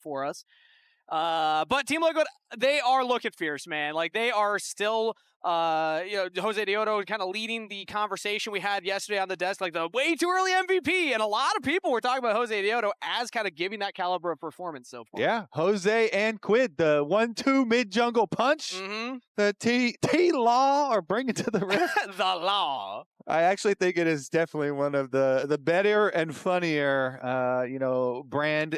for us. But Team Liquid, they are looking fierce, man. Like, they are still, Josedeodo kind of leading the conversation we had yesterday on the desk, like the way too early MVP. And a lot of people were talking about Josedeodo as kind of giving that caliber of performance so far. Yeah, Jose and Quid, the 1-2 mid-jungle punch. Mm-hmm. The T-LAW are bringing to the ring. The law. I actually think it is definitely one of the better and funnier, brand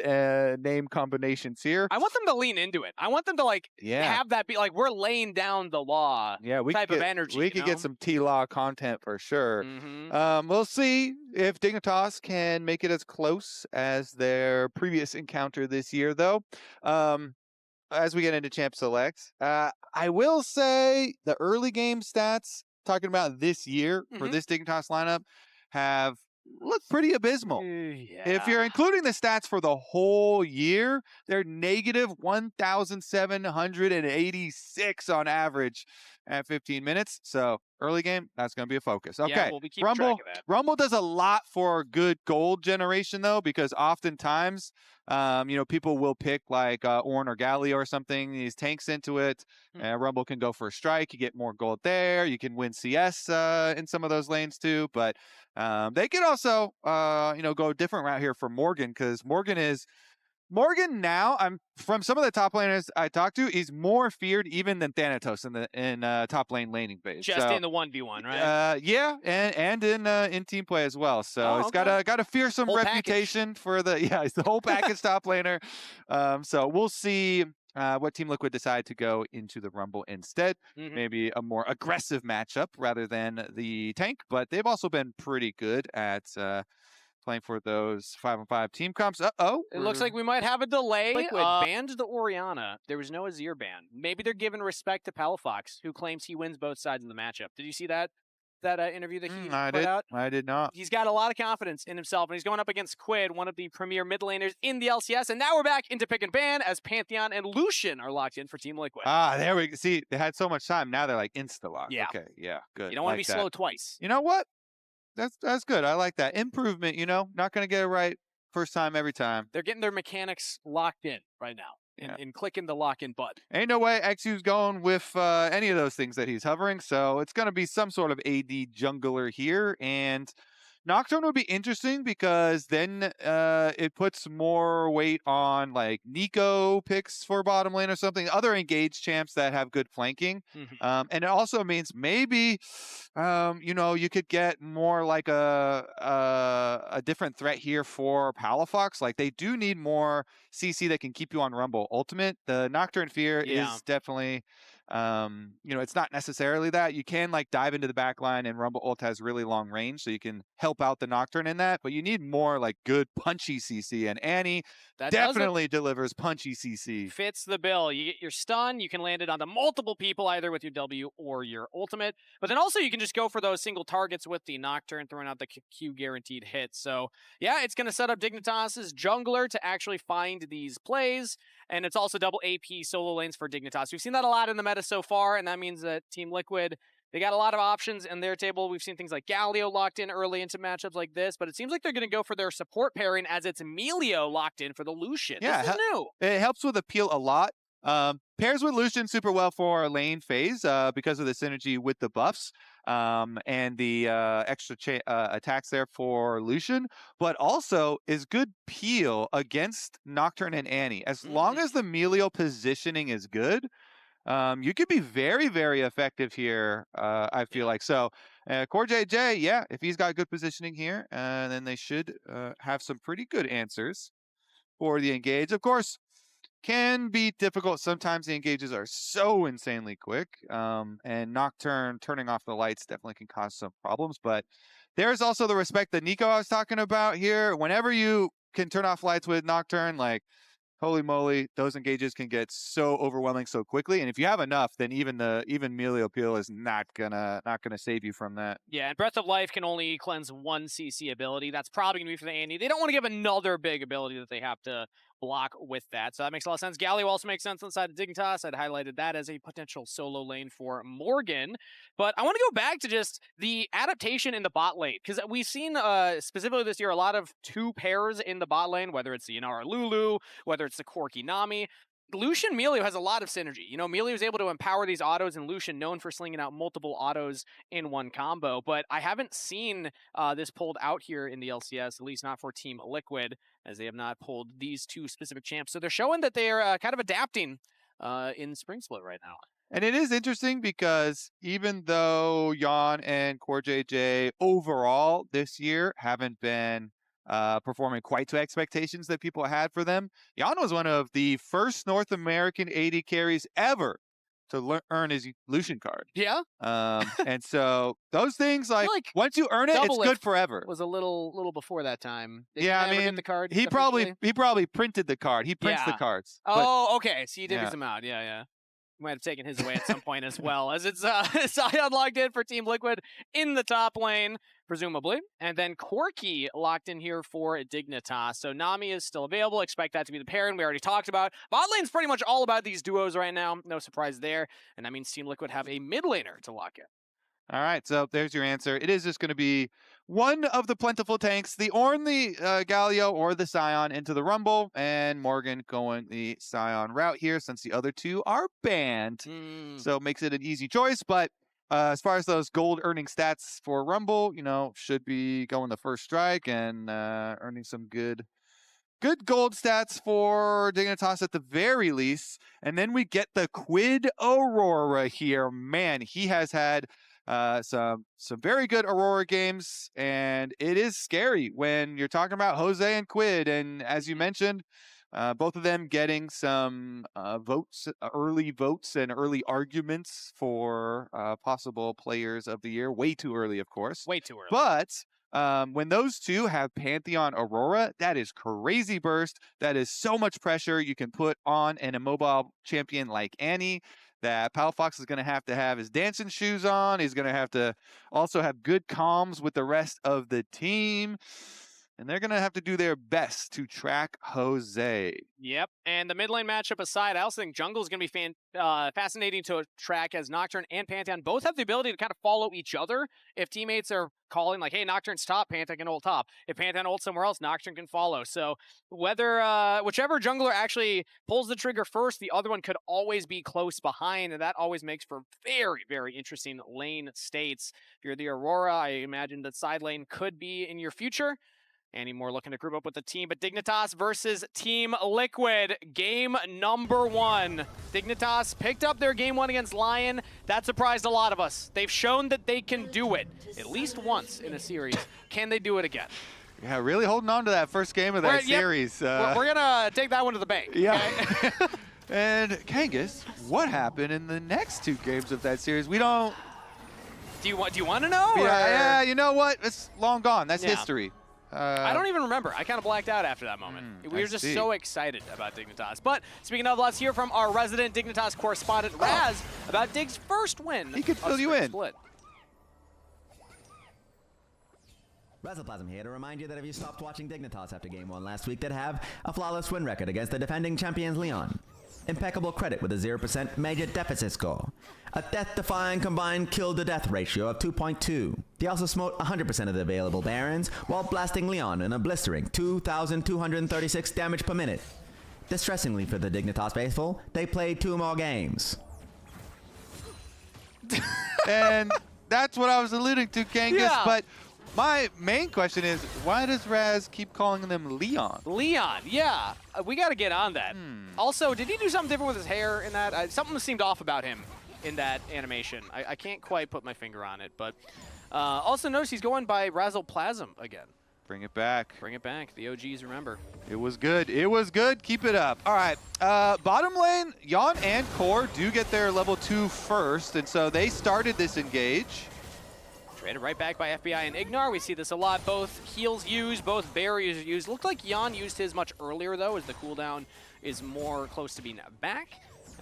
name combinations here. I want them to lean into it. I want them to have that be like, we're laying down the law type of energy. We could get some TLAW content for sure. Mm-hmm. We'll see if Dignitas can make it as close as their previous encounter this year, though. As we get into Champ Select, I will say the early game stats, talking about this year for this Dignitas lineup, have looked pretty abysmal. Yeah. If you're including the stats for the whole year, they're negative 1,786 on average at 15 minutes. So early game, that's going to be a focus. Okay, yeah, we'll be keeping track of that. Rumble does a lot for good gold generation, though, because oftentimes, people will pick like Ornn or Galio or something, these tanks into it. Rumble can go for a strike. You get more gold there. You can win CS in some of those lanes too. But they can also, go a different route here for Morgan, because Morgan now, from some of the top laners I talked to, he's more feared even than Thanatos in top lane laning phase. Just in the 1v1, right? Yeah, and in team play as well. So it's got a fearsome whole reputation for he's the whole package top laner. So we'll see what Team Liquid decide to go into the Rumble instead. Maybe a more aggressive matchup rather than the tank, but they've also been pretty good at playing for those 5-on-5 team comps. It looks like we might have a delay. Liquid banned the Orianna. There was no Azir ban. Maybe they're giving respect to Palafox, who claims he wins both sides of the matchup. Did you see that interview that he put out? I did not. He's got a lot of confidence in himself, and he's going up against Quid, one of the premier mid laners in the LCS. And now we're back into pick and ban as Pantheon and Lucian are locked in for Team Liquid. There we go. See, they had so much time. Now they're like insta-lock. Yeah. Okay, yeah, good. You don't want to be slow twice. You know what? That's good. I like that. Improvement, not going to get it right first time every time. They're getting their mechanics locked in right now and clicking the lock-in button. Ain't no way eXyu's going with any of those things that he's hovering, so it's going to be some sort of AD jungler here, and Nocturne would be interesting because then it puts more weight on like Nico picks for bottom lane or something, other engaged champs that have good flanking. And it also means maybe, you could get more like a different threat here for Palafox. Like they do need more CC that can keep you on Rumble Ultimate. The Nocturne Fear is definitely... it's not necessarily that. You can like dive into the back line, and Rumble ult has really long range, so you can help out the Nocturne in that, but you need more like good punchy CC, and Annie definitely delivers punchy CC. Fits the bill. You get your stun, you can land it onto multiple people either with your W or your ultimate, but then also you can just go for those single targets with the Nocturne, throwing out the Q guaranteed hits. So yeah, it's going to set up Dignitas's jungler to actually find these plays, and it's also double AP solo lanes for Dignitas. We've seen that a lot in the meta so far, and that means that Team Liquid, they got a lot of options in their table. We've seen things like Galio locked in early into matchups like this, but it seems like they're going to go for their support pairing as it's Milio locked in for the Lucian. Yeah, this is new. It helps with appeal a lot. Pairs with Lucian super well for lane phase because of the synergy with the buffs and the extra attacks there for Lucian, but also is good peel against Nocturne and Annie. As long as the Milio positioning is good, you could be very, very effective here, I feel like. So, CoreJJ, if he's got good positioning here, then they should have some pretty good answers for the engage. Of course, can be difficult. Sometimes the engages are so insanely quick, and Nocturne turning off the lights definitely can cause some problems. But there's also the respect that Nico I was talking about here. Whenever you can turn off lights with Nocturne, like, holy moly, those engages can get so overwhelming so quickly. And if you have enough, then even Milio peel is not gonna save you from that. Yeah, and Breath of Life can only cleanse one CC ability. That's probably gonna be for the Annie. They don't want to give another big ability that they have to block with that. So that makes a lot of sense. Galio also makes sense on the side of Dignitas. I'd highlighted that as a potential solo lane for Morgan. But I want to go back to just the adaptation in the bot lane, because we've seen specifically this year a lot of two pairs in the bot lane, whether it's the Yeon Lulu, whether it's the Corki Nami. Lucian Milio has a lot of synergy. You know, Milio is able to empower these autos, and Lucian known for slinging out multiple autos in one combo. But I haven't seen this pulled out here in the LCS, at least not for Team Liquid, as they have not pulled these two specific champs. So they're showing that they're kind of adapting in Spring Split right now. And it is interesting because even though Yeon and CoreJJ overall this year haven't been performing quite to expectations that people had for them, Yeon was one of the first North American AD carries ever to earn his Lucian card. Yeah. And so those things, like once you earn it, it's good forever. Was a little before that time. Did yeah, he I mean, the card he probably printed the card. He prints the cards. Oh, okay. So he divvies them out. Yeah. Might have taken his away at some point as well, as it's Sion logged in for Team Liquid in the top lane, presumably. And then Corki locked in here for Dignitas. So Nami is still available. Expect that to be the pairing we already talked about. Bot lane's pretty much all about these duos right now. No surprise there. And that means Team Liquid have a mid laner to lock in. All right, so there's your answer. It is just going to be one of the plentiful tanks, the Galio or the Sion into the Rumble, and Morgan going the Sion route here since the other two are banned. So it makes it an easy choice, but as far as those gold earning stats for Rumble, you know, should be going the first strike and earning some good gold stats for Dignitas at the very least. And then we get the Quid Aurora here. Man, he has had some very good Aurora games, and it is scary when you're talking about Jose and Quid. And as you mentioned, both of them getting some early votes and early arguments for possible players of the year. Way too early, of course. Way too early. But when those two have Pantheon Aurora, that is crazy burst. That is so much pressure you can put on an immobile champion like Annie, that Palafox is going to have his dancing shoes on. He's going to have to also have good comms with the rest of the team. And they're going to have to do their best to track Jose. Yep. And the mid lane matchup aside, I also think jungle is going to be fascinating to track, as Nocturne and Pantheon both have the ability to kind of follow each other. If teammates are calling like, hey, Nocturne's top, Pantheon can ult top. If Pantheon ults somewhere else, Nocturne can follow. So whichever jungler actually pulls the trigger first, the other one could always be close behind. And that always makes for very, very interesting lane states. If you're the Aurora, I imagine that side lane could be in your future. Any more looking to group up with the team, but Dignitas versus Team Liquid, game number 1. Dignitas picked up their game 1 against Lion. That surprised a lot of us. They've shown that they can do it at least once in a series. Can they do it again? Yeah, really holding on to that first game of that series. We're going to take that one to the bank. Yeah. Okay? And Kangas, what happened in the next 2 games of that series? We don't... Do you want to know? Yeah, you know what? It's long gone. That's history. I don't even remember. I kind of blacked out after that moment. We were just so excited about Dignitas. But speaking of, let's hear from our resident Dignitas correspondent, Raz, about Dig's first win. He could fill you in. Razzleplasm here to remind you that if you stopped watching Dignitas after Game 1 last week, they'd have a flawless win record against the defending champions Leon. Impeccable credit with a 0% major deficit score. A death-defying combined kill-to-death ratio of 2.2. They also smote 100% of the available barons while blasting Leon in a blistering 2,236 damage per minute. Distressingly for the Dignitas faithful, they played 2 more games. And that's what I was alluding to, Kangas, but my main question is, why does Raz keep calling them Leon? Leon, yeah. We got to get on that. Also, did he do something different with his hair in that? Something seemed off about him in that animation. I can't quite put my finger on it, but also notice he's going by Razzleplasm again. Bring it back. Bring it back. The OGs remember. It was good. It was good. Keep it up. All right. Bottom lane, Yeon and Core do get their level 2 first, and so they started this engage. Traded right back by FBI and Ignar. We see this a lot. Both heals used, both barriers used. Looked like Yeon used his much earlier, though, as the cooldown is more close to being back.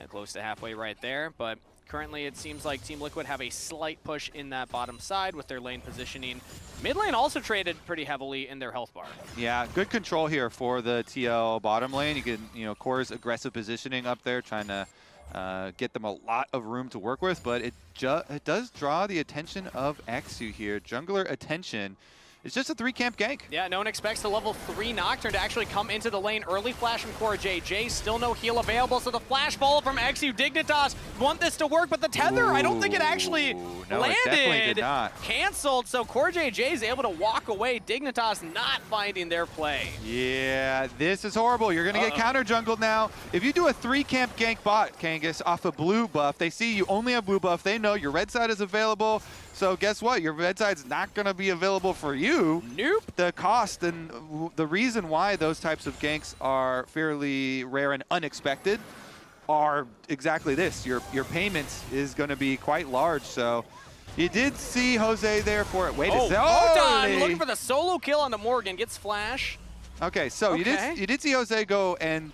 Close to halfway right there. But currently, it seems like Team Liquid have a slight push in that bottom side with their lane positioning Mid lane also traded pretty heavily in their health bar. Yeah, good control here for the TL bottom lane. You can, Core's aggressive positioning up there, trying to get them a lot of room to work with, but it does draw the attention of eXyu here. Jungler attention. It's just a 3-camp gank. Yeah, no one expects the level 3 Nocturne to actually come into the lane. Early flash from CoreJJ, still no heal available, so the flash follow from eXyu. Dignitas want this to work, but the tether, I don't think it actually landed. It definitely did not. Canceled, so CoreJJ is able to walk away. Dignitas not finding their play. Yeah, this is horrible. You're going to get counter jungled now. If you do a 3-camp gank bot, Kangas, off a blue buff, they see you only have blue buff. They know your red side is available. So guess what? Your red side's not going to be available for you. Nope. The cost and the reason why those types of ganks are fairly rare and unexpected are exactly this. Your payment is going to be quite large. So you did see Jose there for it. Wait a second. Photon looking for the solo kill on the Morgan. Gets flash. Okay, so you did see Jose go and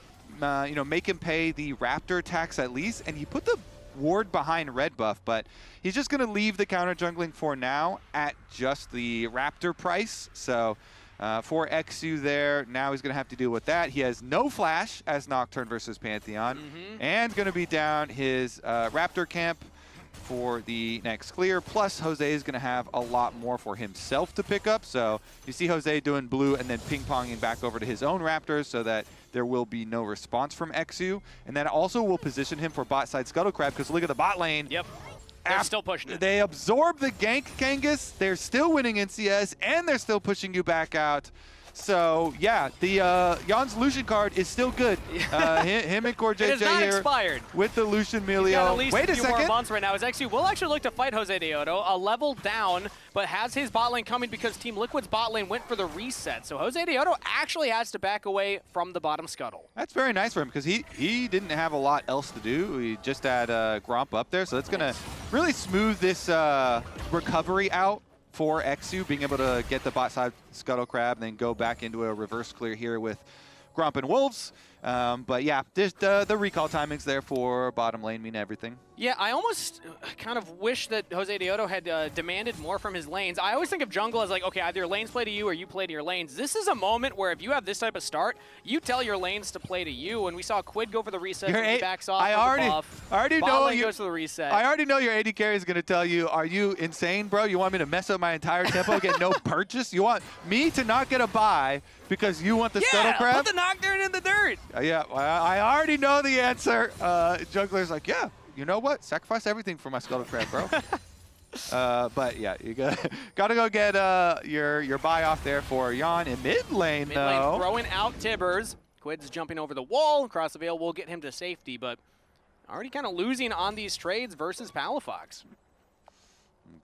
make him pay the Raptor tax at least, and he put the ward behind red buff, but he's just going to leave the counter jungling for now at just the Raptor price. So for eXyu there, now he's going to have to deal with that. He has no flash as Nocturne versus Pantheon, and going to be down his Raptor camp for the next clear. Plus, Jose is going to have a lot more for himself to pick up. So you see Jose doing blue and then ping-ponging back over to his own Raptors so that there will be no response from eXyu. And that also will position him for bot side Scuttle Crab, because look at the bot lane. Yep. They're still pushing it. They absorb the gank, Kangas. They're still winning in CS, and they're still pushing you back out. So, yeah, the Yeon's Lucian card is still good. Him and CoreJJ it is not here expired. with the Lucian He's got Milio. at least Wait a a few more second. months right now. As eXyu will actually look to fight Josedeodo, a level down, but has his bot lane coming because Team Liquid's bot lane went for the reset. So Josedeodo actually has to back away from the bottom scuttle. That's very nice for him, because he didn't have a lot else to do. He just had Gromp up there, so that's going to really smooth this recovery out for eXyu, being able to get the bot side Scuttle Crab and then go back into a reverse clear here with Gromp and Wolves. But yeah, just the recall timings there for bottom lane mean everything. Yeah, I almost kind of wish that Josedeodo had demanded more from his lanes. I always think of jungle as like, okay, either your lanes play to you or you play to your lanes. This is a moment where if you have this type of start, you tell your lanes to play to you. And we saw Quid go for the reset, and he backs off. I already Bot know lane goes for the reset. I already know your AD carry is going to tell you, are you insane, bro? You want me to mess up my entire tempo, get no purchase? You want me to not get a buy because you want the Scuttle Crab? Put the Nocturne in the dirt. Yeah, I already know the answer. Jungler's like, yeah, you know what? Sacrifice everything for my Scuttle Crab, bro. But yeah, you gotta go get your buy off there for Yeon in mid lane, Mid lane throwing out Tibbers. Quid's jumping over the wall. Across the veil will get him to safety, but already kind of losing on these trades versus Palafox.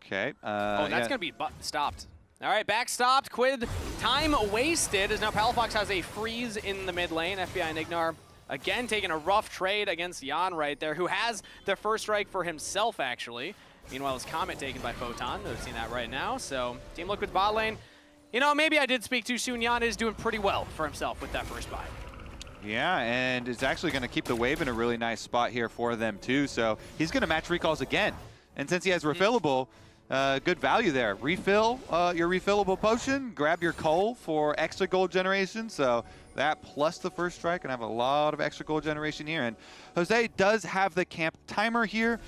Okay. That's going to be stopped. All right, back stopped. Quid, time wasted, as now Palafox has a freeze in the mid lane. FBI and Ignar again taking a rough trade against Yeon right there, who has the first strike for himself, actually. Meanwhile, his comment taken by Photon. We've seen that right now. So, Team Liquid's bot lane. You know, maybe I did speak too soon. Yeon is doing pretty well for himself with that first buy. Yeah, and it's actually going to keep the wave in a really nice spot here for them, too. So, he's going to match recalls again. And since he has refillable, good value there. Refill your refillable potion, grab your coal for extra gold generation. So that plus the first strike and have a lot of extra gold generation here. And Jose does have the camp timer here.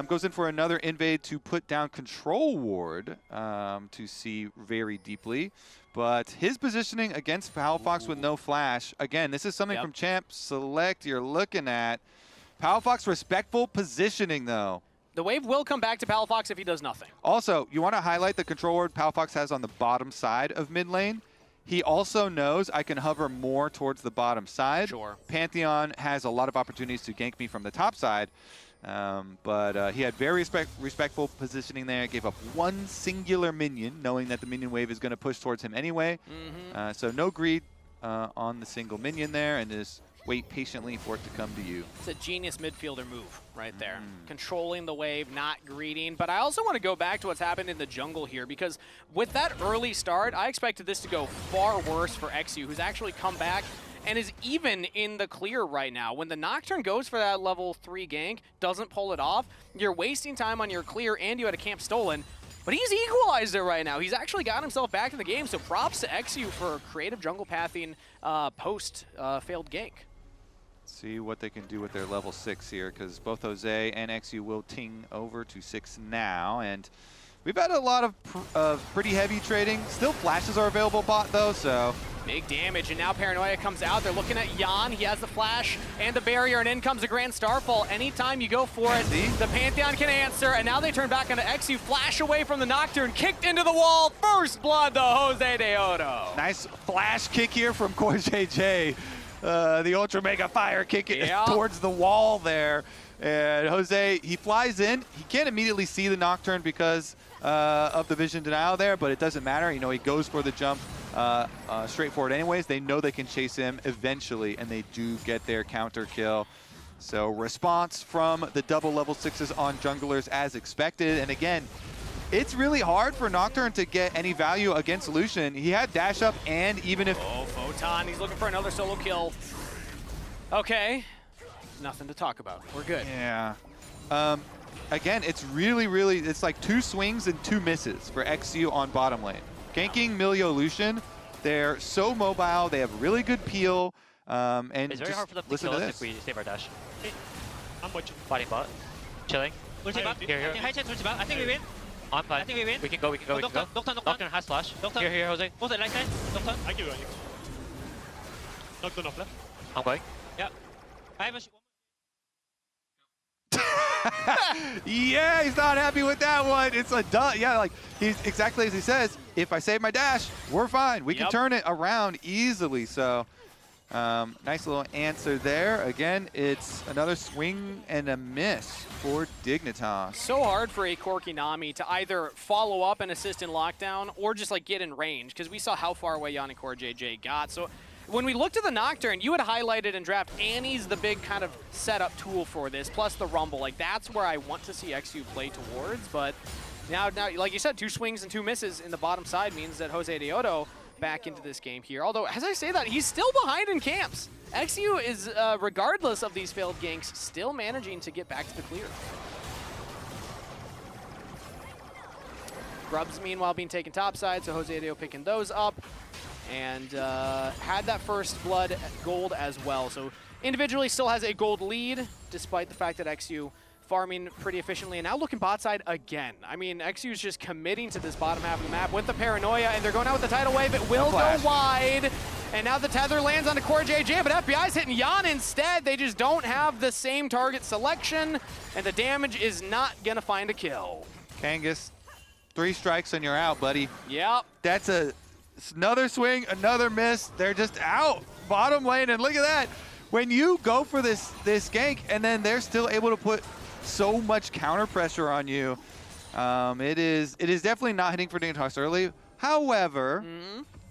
Goes in for another invade to put down control ward to see very deeply. But his positioning against Palafox with no flash, again, this is something from Champ Select you're looking at. Palafox respectful positioning, though. The wave will come back to Palafox if he does nothing. Also, you want to highlight the control ward Palafox has on the bottom side of mid lane. He also knows I can hover more towards the bottom side. Sure. Pantheon has a lot of opportunities to gank me from the top side, but he had very respectful positioning there. Gave up one singular minion, knowing that the minion wave is going to push towards him anyway. So no greed on the single minion there, and just wait patiently for it to come to you. It's a genius midfielder move right there. Controlling the wave, not greeting. But I also want to go back to what's happened in the jungle here, because with that early start, I expected this to go far worse for eXyu, who's actually come back and is even in the clear right now. When the Nocturne goes for that level 3 gank, doesn't pull it off, you're wasting time on your clear, and you had a camp stolen. but he's equalized it right now. He's actually got himself back in the game, so props to eXyu for creative jungle pathing post failed gank. See what they can do with their level 6 here, because both Jose and eXyu will ting over to 6 now, and we've had a lot of pretty heavy trading. Still flashes are available bot though, so. Big damage, and now Paranoia comes out. They're looking at Yeon. He has the flash and the barrier, and in comes a Grand Starfall. Anytime you go for it, the Pantheon can answer, and now they turn back onto eXyu. Flash away from the Nocturne, kicked into the wall. First blood to Josedeodo. Nice flash kick here from CoreJJ. The Ultra Mega Fire kick towards the wall there. And Jose, he flies in. He can't immediately see the Nocturne because of the vision denial there, but it doesn't matter. You know, he goes for the jump straight forward anyways. They know they can chase him eventually, and they do get their counter kill. So response from the double level 6s on junglers as expected. And again, it's really hard for Nocturne to get any value against Lucian. He had dash up, and even if... Oh, Photon, he's looking for another solo kill. Okay. Nothing to talk about. We're good. Yeah. Again, it's really, it's like 2 swings and 2 misses for eXyu on bottom lane. Ganking Milio Lucian, they're so mobile, they have really good peel, and it's very hard for them to kill us if we save our dash. I'm watching. Fighting bot. Chilling. Here. High chance, I think we win. I'm fine. I think we win. We can go. Nocturne has flash. Here, Jose. What's the right side? Nocturne. I give you. Nocturne off left. I'm going. Yeah. I have a... Yeah, he's not happy with that one. It's a duh. Yeah, like he's exactly as he says. If I save my dash, we're fine. We can turn it around easily. So nice little answer there. Again, it's another swing and a miss for Dignitas. So hard for a Corki Nami to either follow up and assist in lockdown or just like get in range, because we saw how far away Yeon and CoreJJ got. So when we looked at the Nocturne, you had highlighted in draft Annie's the big kind of setup tool for this, plus the Rumble. Like, that's where I want to see eXyu play towards, but now, like you said, 2 swings and 2 misses in the bottom side means that Josedeodo back into this game here. Although, as I say that, he's still behind in camps. eXyu is, regardless of these failed ganks, still managing to get back to the clear. Grubs, meanwhile, being taken topside, so Josedeodo picking those up. And had that first blood gold as well. So individually still has a gold lead, despite the fact that eXyu farming pretty efficiently. And now looking bot side again. I mean, eXu's just committing to this bottom half of the map with the Paranoia, and they're going out with the tidal wave. It will go wide. And now the tether lands onto CoreJJ, but FBI's hitting Yeon instead. They just don't have the same target selection, and the damage is not gonna find a kill. Kangas, 3 strikes and you're out, buddy. Yep. That's another swing, another miss. They're just out bottom lane, and look at that. When you go for this gank and then they're still able to put so much counter pressure on you, it is definitely not hitting for Dignitas early. However,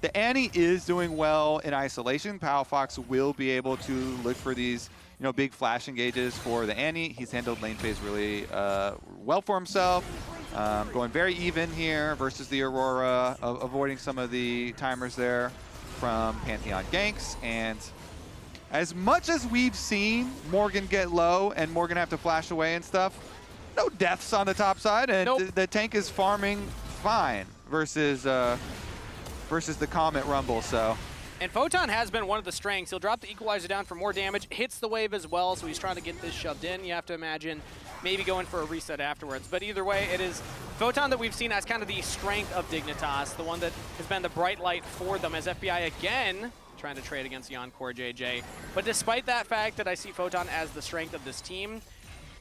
the Annie is doing well in isolation. Palafox will be able to look for these, you know, big flash engages for the Annie. He's handled lane phase really well for himself. Going very even here versus the Aurora, avoiding some of the timers there from Pantheon ganks. And as much as we've seen Morgan get low and Morgan have to flash away and stuff, no deaths on the top side, and the tank is farming fine versus the Comet Rumble. So. And Photon has been one of the strengths. He'll drop the equalizer down for more damage, hits the wave as well, so he's trying to get this shoved in. You have to imagine maybe going for a reset afterwards. But either way, it is Photon that we've seen as kind of the strength of Dignitas, the one that has been the bright light for them, as FBI again trying to trade against Sion CoreJJ. But despite that fact that I see Photon as the strength of this team,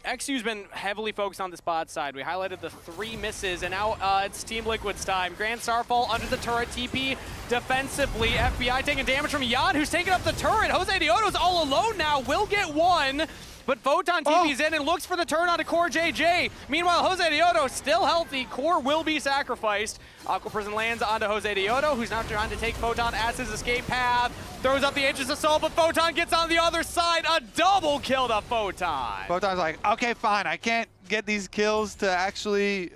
eXyu's been heavily focused on the spot side. We highlighted the 3 misses, and now it's Team Liquid's time. Grand Starfall under the turret, TP defensively. FBI taking damage from Yeon, who's taking up the turret. Josedeodo's all alone now, will get 1. But Photon TP's in and looks for the turn onto CoreJJ. Meanwhile, Josedeodo still healthy. Core will be sacrificed. Aqua Prison lands onto Josedeodo, who's now trying to take Photon as his escape path. Throws up the Aegis Assault, but Photon gets on the other side. A double kill to Photon. Photon's like, okay, fine. I can't get these kills to actually,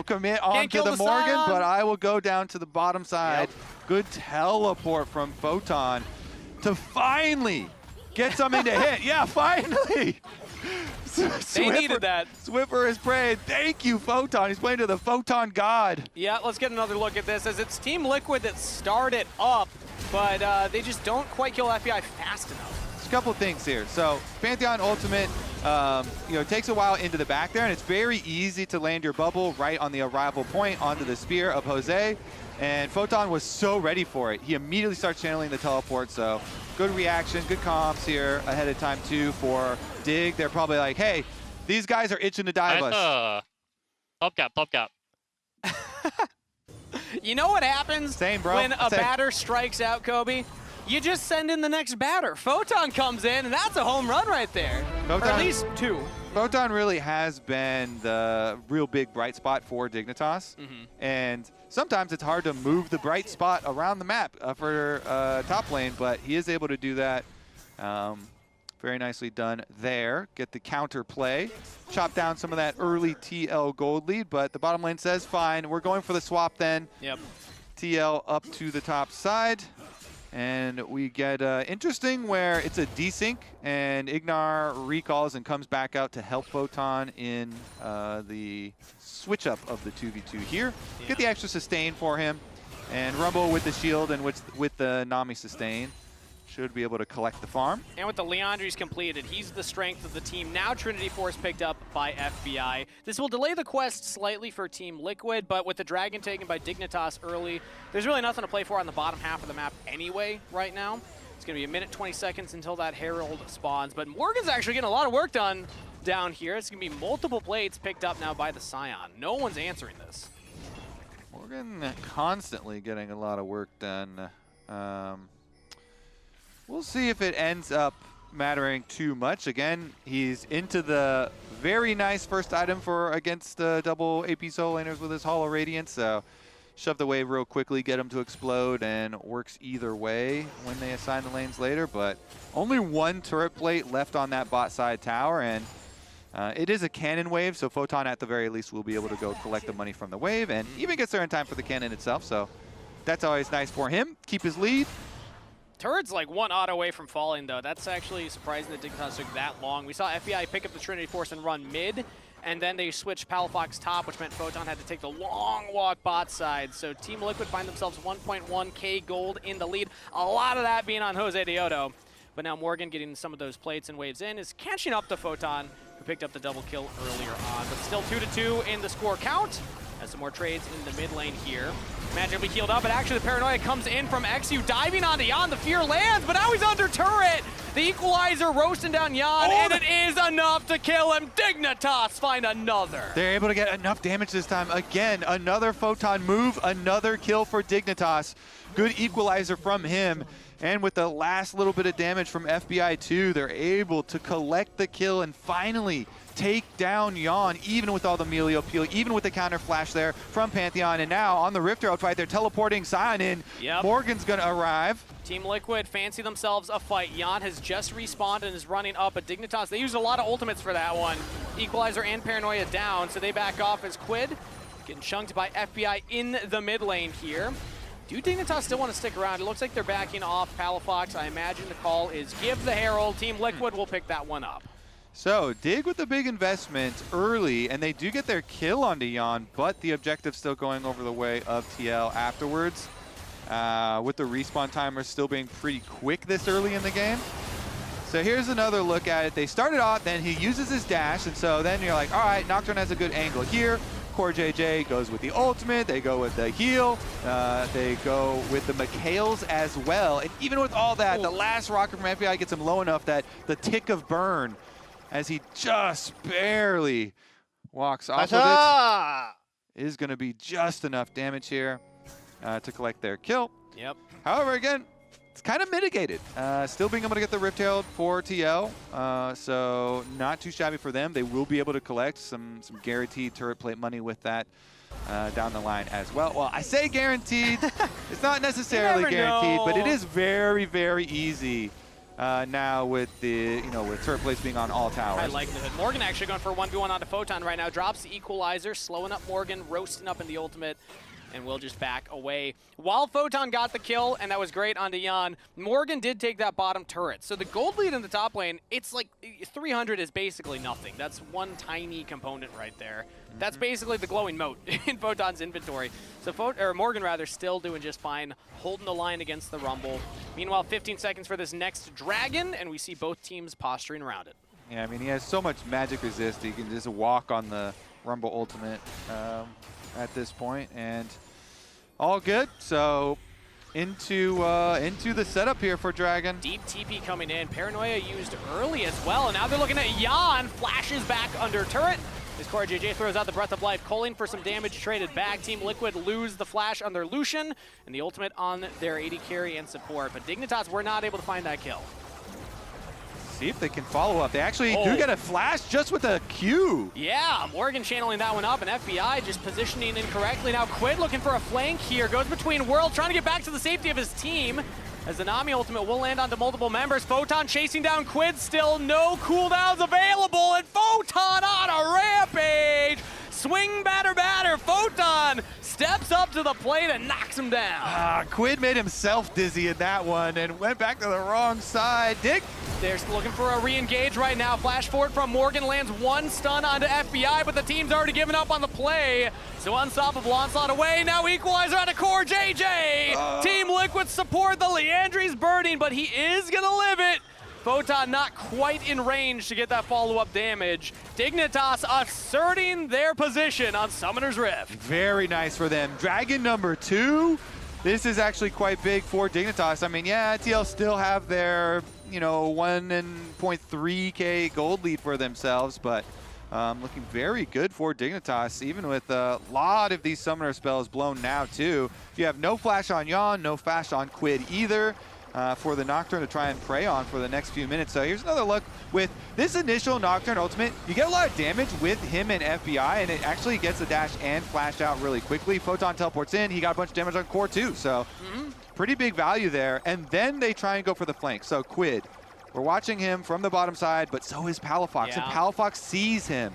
commit onto the Morgan, but I will go down to the bottom side. Good teleport from Photon to finally get something to hit. Yeah, finally. They needed that. Swiffer is praying. Thank you, Photon. He's playing to the Photon god. Yeah, let's get another look at this as it's Team Liquid that started up, but they just don't quite kill FBI fast enough. There's a couple of things here. So Pantheon ultimate, takes a while into the back there, and it's very easy to land your bubble right on the arrival point onto the spear of Jose. And Photon was so ready for it. He immediately starts channeling the teleport, so good reaction, good comms here ahead of time too for Dig. They're probably like, hey, these guys are itching to dive us. Top gap. You know what happens Same, bro. when a batter strikes out, Kobe? You just send in the next batter. Photon comes in, and that's a home run right there. Photon, or at least two. Photon really has been the real big bright spot for Dignitas. And sometimes it's hard to move the bright spot around the map for top lane, but he is able to do that. Very nicely done there. Get the counter play. Chop down some of that early TL gold lead, but the bottom lane says, fine, we're going for the swap then. Yep. TL up to the top side. And we get interesting where it's a desync, and Ignar recalls and comes back out to help Photon in the switch up of the 2v2 here. Yeah. Get the extra sustain for him, and Rumble with the shield and with the Nami sustain should be able to collect the farm. And with the Leandri's completed, he's the strength of the team. Now Trinity Force picked up by FBI. This will delay the quest slightly for Team Liquid, but with the Dragon taken by Dignitas early, there's really nothing to play for on the bottom half of the map anyway right now. It's going to be a minute 20 seconds until that Herald spawns, but Morgan's actually getting a lot of work done down here. It's going to be multiple plates picked up now by the Sion. No one's answering this. Morgan constantly getting a lot of work done. We'll see if it ends up mattering too much. Again, he's into the very nice first item for against double AP solo laners with his Hollow Radiance. So shove the wave real quickly, get him to explode, and works either way when they assign the lanes later. But only one turret plate left on that bot side tower, and it is a cannon wave, so Photon at the very least will be able to go collect the money from the wave, and even gets there in time for the cannon itself. So that's always nice for him. Keep his lead. Turret's like one auto away from falling, though. That's actually surprising that Dignitas took that long. We saw FBI pick up the Trinity Force and run mid, and then they switched Palafox top, which meant Photon had to take the long walk bot side. So Team Liquid find themselves 1.1k gold in the lead. A lot of that being on Josedeodo. But now Morgan getting some of those plates and waves in is catching up to Photon, who picked up the double kill earlier on. But still 2-2 in the score count. As some more trades in the mid lane here. Magically healed up, but actually the paranoia comes in from eXyu, diving onto Yeon. The fear lands, but now he's under turret. The equalizer roasting down Yeon, and it is enough to kill him. Dignitas find another. They're able to get enough damage this time. Again, another Photon move, another kill for Dignitas. Good equalizer from him. And with the last little bit of damage from FBI too, they're able to collect the kill and finally take down Yeon, even with all the Milio peel, even with the counter flash there from Pantheon. And now on the Rift Herald fight, they're teleporting Sion in. Yep. Morgan's gonna arrive. Team Liquid fancy themselves a fight. Yeon has just respawned and is running up, but Dignitas, they used a lot of ultimates for that one. Equalizer and Paranoia down, so they back off as Quid getting chunked by FBI in the mid lane here. Do Dignitas still want to stick around? It looks like they're backing off Palafox. I imagine the call is give the Herald. Team Liquid will pick that one up. So Dig with the big investment early, and they do get their kill onto Yeon, but the objective's still going over the way of TL afterwards. With the respawn timer still being pretty quick this early in the game. So here's another look at it. They started off, then he uses his dash, and so then you're like, all right, Nocturne has a good angle here. CoreJJ goes with the ultimate, they go with the heal, they go with the Mikhails as well. And even with all that, the last rocket from FBI gets him low enough that the tick of burn, as he just barely walks off of it, is going to be just enough damage here to collect their kill. Yep. However, again, it's kind of mitigated. Still being able to get the Rift Herald for TL, so not too shabby for them. They will be able to collect some guaranteed turret plate money with that down the line as well. Well, I say guaranteed. It's not necessarily guaranteed, but it is very, very easy now with the with turret plates being on all towers. High likelihood. Morgan actually going for a 1v1 onto Photon right now. Drops the equalizer, slowing up Morgan, roasting up in the ultimate. and we'll just back away. While Photon got the kill, and that was great onto Yeon, Morgan did take that bottom turret. So the gold lead in the top lane, it's like 300 is basically nothing. That's one tiny component right there. That's basically the glowing moat in Photon's inventory. So Morgan rather still doing just fine, holding the line against the Rumble. Meanwhile, 15 seconds for this next dragon, and we see both teams posturing around it. Yeah, I mean, he has so much magic resist. He can just walk on the Rumble ultimate at this point, and all good. So into the setup here for Dragon. Deep TP coming in. Paranoia used early as well, and now they're looking at Yeon. Flashes back under turret. As CoreJJ throws out the Breath of Life, calling for some damage traded back. Team Liquid lose the flash on their Lucian, and the ultimate on their AD carry and support. But Dignitas were not able to find that kill. See if they can follow up. They actually do get a flash just with a Q. Yeah, Morgan channeling that one up, and FBI just positioning incorrectly. Now Quid looking for a flank here. Goes between worlds, trying to get back to the safety of his team. As the Nami ultimate will land onto multiple members. Photon chasing down Quid, still no cooldowns available, and Photon on a rampage! Swing batter. Photon steps up to the plate and knocks him down. Quid made himself dizzy in that one and went back to the wrong side. They're looking for a re-engage right now. Flash forward from Morgan lands one stun onto FBI, but the team's already given up on the play. So Unstoppable onslaught away. Now equalizer onto CoreJJ. Team Liquid support. The Leandry's burning, but he is gonna live it. Photon not quite in range to get that follow-up damage. Dignitas asserting their position on Summoner's Rift. Very nice for them. Dragon number 2. This is actually quite big for Dignitas. I mean, yeah, TL still have their, 1.3k gold lead for themselves, but looking very good for Dignitas, even with a lot of these summoner spells blown now too. You have no flash on Yeon, no flash on Quid either. For the Nocturne to try and prey on for the next few minutes. So here's another look with this initial Nocturne ultimate. You get a lot of damage with him and FBI, and it actually gets the dash and flash out really quickly. Photon teleports in. He got a bunch of damage on core too, so pretty big value there. And then they try and go for the flank. So Quid, we're watching him from the bottom side, but so is Palafox, and Palafox sees him.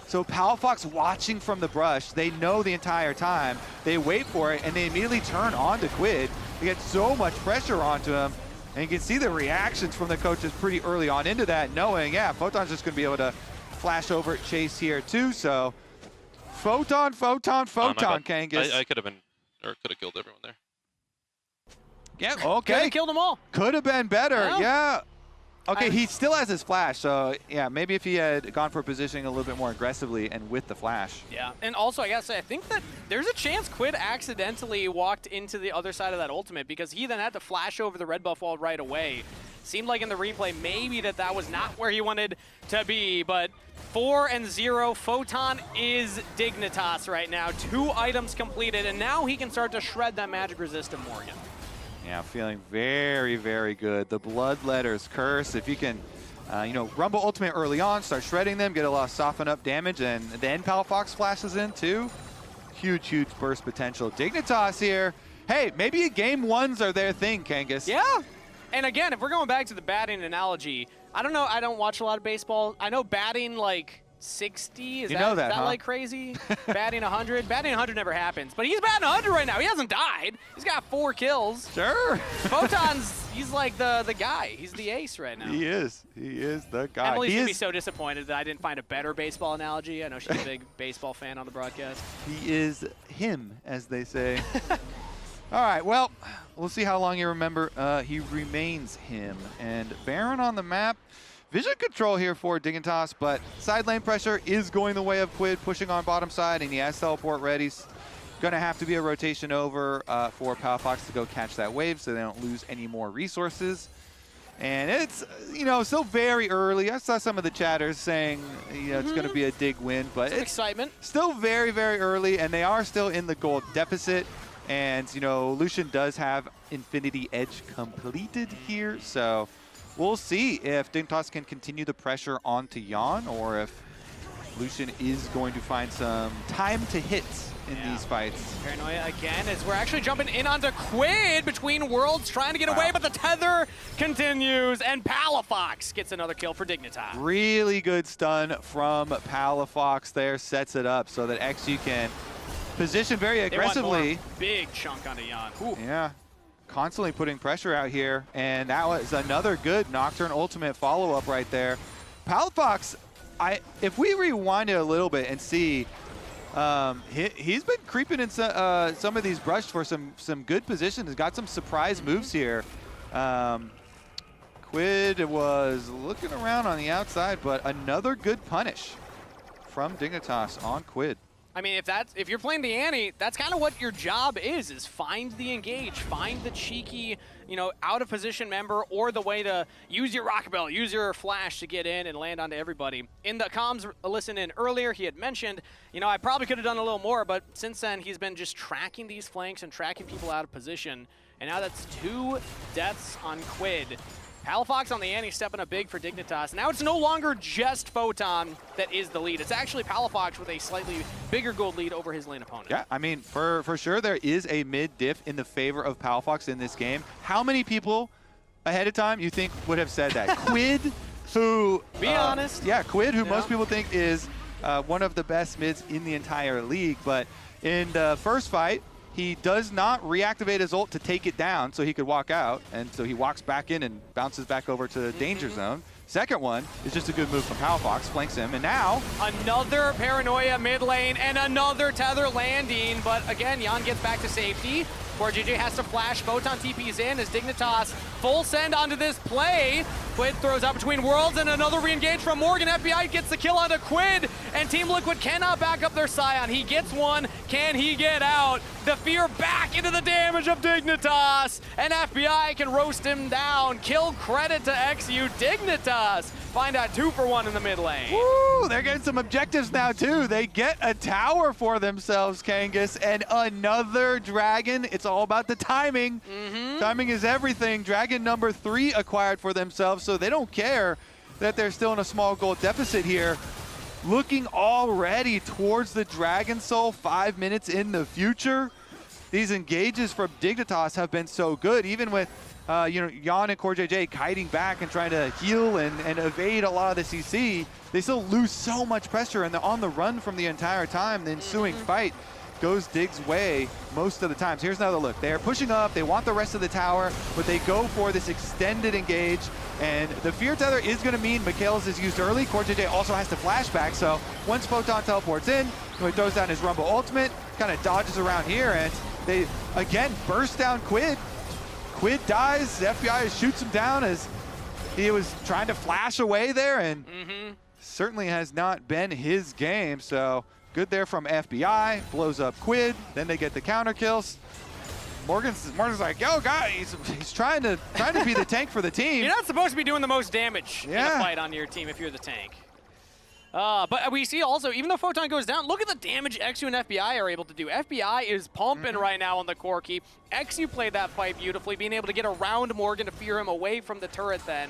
So Palafox watching from the brush, they know the entire time. They wait for it, and they immediately turn on to Quid. They get so much pressure onto him, and you can see the reactions from the coaches pretty early on into that, knowing, yeah, Photon's just going to be able to flash over chase here too. So Photon, Kangas. I could have been, or could have killed everyone there. Yeah, okay. Could have killed them all. Could have been better, yeah. Okay, he still has his flash, so yeah, maybe if he had gone for positioning a little bit more aggressively and with the flash. Yeah, and also I gotta say, I think that there's a chance Quid accidentally walked into the other side of that ultimate, because he then had to flash over the red buff wall right away. Seemed like in the replay maybe that was not where he wanted to be, but 4-0, Photon is Dignitas right now. 2 items completed, and now he can start to shred that magic resist to Morgan. Yeah, feeling very, very good. The Bloodletter's Curse, if you can, Rumble Ultimate early on, start shredding them, get a lot of soften up damage, and then Palafox flashes in too. Huge burst potential. Dignitas here. Hey, maybe game 1s are their thing, Kangas. Yeah, and again, if we're going back to the batting analogy, I don't know, I don't watch a lot of baseball. I know batting like 60, is that like crazy? Batting 100? Batting 100 never happens, but he's batting 100 right now. He hasn't died. He's got 4 kills. Sure. He's like the guy. He's the ace right now. He is the guy. Emily's gonna be so disappointed that I didn't find a better baseball analogy. I know she's a big baseball fan on the broadcast. He is him, as they say. All right, well, we'll see how long you remember. He remains him. And Baron on the map. Vision control here for Dignitas, but side lane pressure is going the way of Quid, pushing on bottom side, and he has teleport ready. He's going to have to be a rotation over for Palafox to go catch that wave so they don't lose any more resources. And it's, still very early. I saw some of the chatters saying, it's going to be a Dig win, but it's excitement. Still very, very early, and they are still in the gold deficit. And, Lucian does have Infinity Edge completed here, so we'll see if Dignitas can continue the pressure onto Yeon, or if Lucian is going to find some time to hit in these fights. Paranoia again, as we're actually jumping in onto Quid between worlds, trying to get away, but the tether continues, and Palafox gets another kill for Dignitas. Really good stun from Palafox there, sets it up so that eXyu can positioned very They want more. aggressively. Big chunk onto Yeon. Ooh. Yeah, constantly putting pressure out here, and that was another good Nocturne ultimate follow-up right there. Palafox, if we rewind it a little bit and see, he's been creeping in some of these brush for some good positions. He's got some surprise moves here. Quid was looking around on the outside, but another good punish from Dignitas on Quid. I mean, if you're playing the Annie, that's kind of what your job is find the engage, find the cheeky, out of position member, or the way to use your rocket belt, use your flash to get in and land onto everybody. In the comms listen in earlier, he had mentioned, I probably could have done a little more, but since then he's been just tracking these flanks and tracking people out of position. And now that's 2 deaths on Quid. Palafox on the Annie stepping up big for Dignitas. Now it's no longer just Photon that is the lead. It's actually Palafox with a slightly bigger gold lead over his lane opponent. Yeah, I mean, for sure there is a mid diff in the favor of Palafox in this game. How many people ahead of time you think would have said that? Quid, who... Be honest. Yeah, Quid, who most people think is one of the best mids in the entire league. But in the first fight, he does not reactivate his ult to take it down so he could walk out, and so he walks back in and bounces back over to the danger zone. Second one is just a good move from Palafox, flanks him, and now... Another Paranoia mid lane and another Tether landing, but again, Yeon gets back to safety. CoreJJ has to flash, Photon TP's in as Dignitas full send onto this play. Quid throws out between worlds and another re-engage from Morgan. FBI gets the kill onto Quid, and Team Liquid cannot back up their Sion. He gets one, can he get out? The fear back into the damage of Dignitas, and FBI can roast him down. Kill credit to eXyu. Dignitas find out 2 for 1 in the mid lane. Woo! They're getting some objectives now too. They get a tower for themselves, Kangas, and another dragon. It's all about the timing. Timing is everything. Dragon number 3 acquired for themselves, so they don't care that they're still in a small gold deficit here. Looking already towards the Dragon Soul 5 minutes in the future. These engages from Dignitas have been so good, even with Yeon and CoreJJ kiting back and trying to heal and evade a lot of the CC. They still lose so much pressure, and they're on the run from the entire time. The ensuing fight goes Dig's way most of the times. Here's another look. They're pushing up, they want the rest of the tower, but they go for this extended engage, and the Fear Tether is going to mean Mikhail's is used early. CoreJJ also has to flashback, so once Photon teleports in, he throws down his Rumble ultimate, kind of dodges around here, and they, again, burst down Quid. Quid dies, the FBI shoots him down as he was trying to flash away there, and certainly has not been his game, so good there from FBI, blows up Quid, then they get the counter kills. Morgan's like, yo, guys, he's trying to be the tank for the team. You're not supposed to be doing the most damage in a fight on your team if you're the tank. But we see also, even though Photon goes down, look at the damage eXyu and FBI are able to do. FBI is pumping right now on the Corki. eXyu played that fight beautifully, being able to get around Morgan to fear him away from the turret then,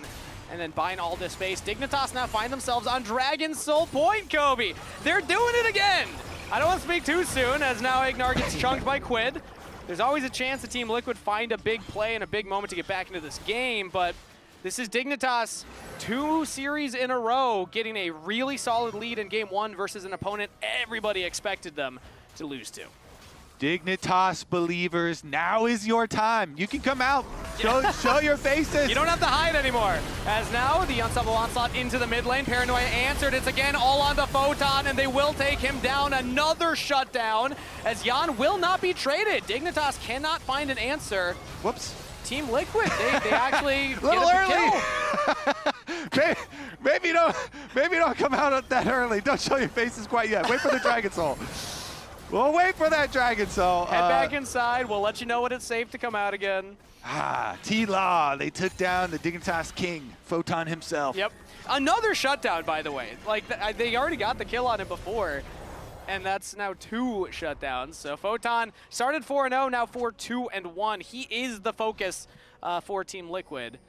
and then buying all this space. Dignitas now find themselves on Dragon Soul Point, Kobe. They're doing it again. I don't want to speak too soon, as now Ignar gets chunked by Quid. There's always a chance the Team Liquid find a big play and a big moment to get back into this game, but this is Dignitas 2 series in a row getting a really solid lead in game 1 versus an opponent everybody expected them to lose to. Dignitas believers, now is your time. You can come out, show your faces. You don't have to hide anymore. As now the unstoppable onslaught into the mid lane. Paranoia answered. It's again all on the Photon, and they will take him down. Another shutdown as Yeon will not be traded. Dignitas cannot find an answer. Whoops. Team Liquid, they actually a little early. maybe don't come out that early. Don't show your faces quite yet. Wait for the Dragon Soul. We'll wait for that Dragon Soul. Head back inside. We'll let you know when it's safe to come out again. TLAW. They took down the Dignitas King, Photon himself. Yep. Another shutdown, by the way. Like, they already got the kill on him before, and that's now 2 shutdowns. So Photon started 4-0, now 4-2-1. He is the focus for Team Liquid.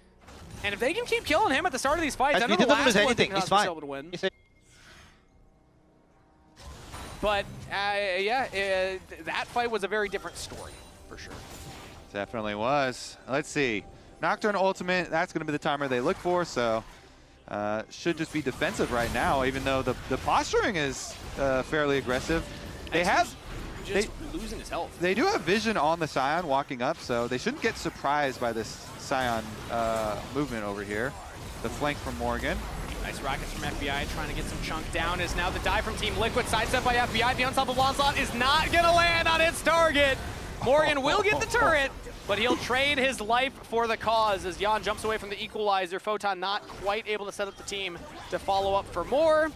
And if they can keep killing him at the start of these fights, I know the last one Dignitas was able to win. But that fight was a very different story, for sure. Definitely was. Let's see. Nocturne ultimate, that's going to be the timer they look for, so should just be defensive right now, even though the posturing is fairly aggressive. They have... just losing his health. They do have vision on the Sion walking up, so they shouldn't get surprised by this Sion movement over here. The flank from Morgan. Nice rockets from FBI trying to get some chunk down. Is now the dive from Team Liquid. Sidestep by FBI. The unstoppable onslaught is not going to land on its target. Morgan will get the turret, but he'll trade his life for the cause as Yeon jumps away from the equalizer. Photon not quite able to set up the team to follow up for more.